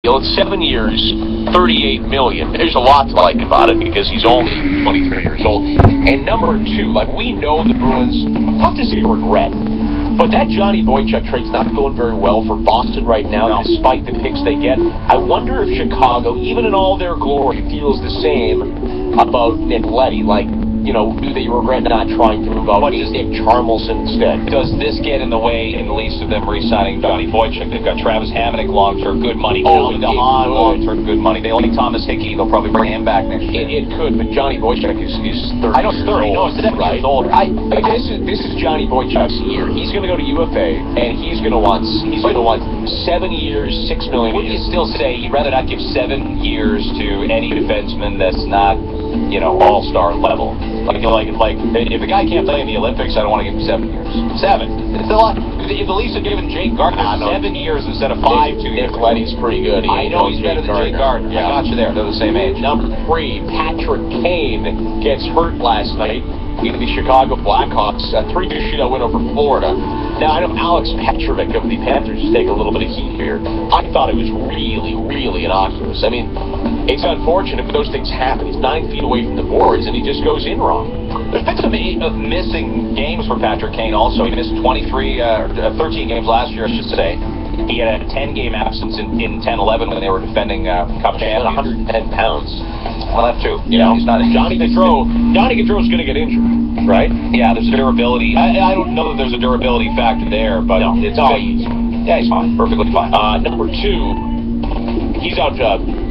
deal. It's 7 years, $38 million. There's a lot to like about it because he's only 23 years old. And number two, like, we know the Bruins, tough to say regret, but that Johnny Boychuk trade's not going very well for Boston right now, despite the picks they get. I wonder if Chicago, even in all their glory, feels the same about Nick Leddy. Like, you know, do they regret not trying to move out? What is Nick Charmelson instead? Does this get in the way, in the least, of them re-signing Johnny Boychuk? They've got Travis Hamonic long-term, good money. Calvin DeHaan, long-term, good money. They only Thomas Hickey. They'll probably bring him back next year. It could, but Johnny Boychuk is 30. I know he's 30. No, it's 7 years old. This is Johnny Boychuk's year. He's going to go to UFA, and he's going to want 7 years, $6 million. Would you still say you'd rather not give 7 years to any defenseman that's not, you know, all-star level? Like if a guy can't play in the Olympics, I don't want to give him 7 years. 7. It's a lot. If the Leafs had given Jake Gardner 7 years instead of 5 2 years. Nick Leddy's pretty good. I know he's better than Jake Gardner. Yeah. I got you there. They're the same age. Number 3, Patrick Kane gets hurt last night in the Chicago Blackhawks. A 3-2 shootout win over Florida. Now, I know Alex Petrovic of the Panthers is taking a little bit of heat here. I thought it was really, really innocuous. I mean, it's unfortunate, but those things happen. He's 9 feet away from the boards, and he just goes in wrong. There's been some missing games for Patrick Kane also. He missed 13 games last year, I should say. He had a 10-game absence in 10-11 when they were defending Cup champions. 110 pounds. Well, that's true. You know, he's not Johnny Gaudreau's going to get injured, right? Yeah, there's a durability. I don't know that there's a durability factor there, but he's fine. Perfectly fine. Number 2, he's out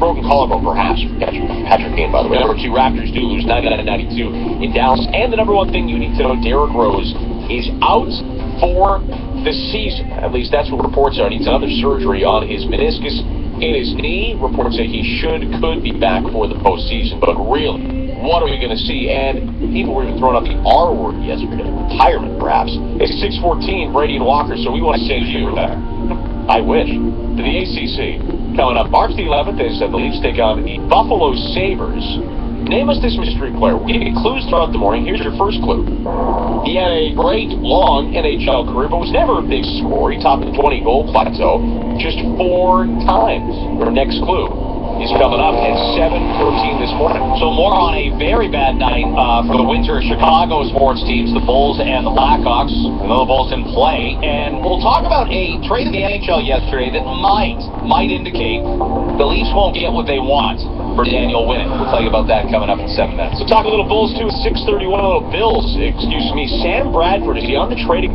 broken collarbone, perhaps. Patrick Kane, by the way. Number 2, Raptors do lose 99-92 in Dallas. And the number one thing you need to know, Derrick Rose is out for the season. At least that's what reports are. He needs another surgery on his meniscus in his knee. Reports say he could be back for the postseason. But really, what are we going to see? And people were even throwing out the R word yesterday. Retirement, perhaps. It's 6:14, Brady and Walker, so we want to say to you that. I wish. To the ACC. Coming up March the 11th, as the Leafs take on the Buffalo Sabres. Name us this mystery player. We give you clues throughout the morning. Here's your first clue. He had a great, long NHL career, but was never a big scorer. He topped the 20-goal plateau just 4 times. Your next clue is coming up at 7:14 this morning. So more on a very bad night for the winter Chicago sports teams, the Bulls and the Blackhawks. I know the Bulls didn't play. And we'll talk about a trade in the NHL yesterday that might indicate the Leafs won't get what they want for Daniel Winnick. We'll tell you about that coming up in 7 minutes. We'll talk a little Bulls, too, at 6:31, a little Bills. Sam Bradford, is he on the trading block?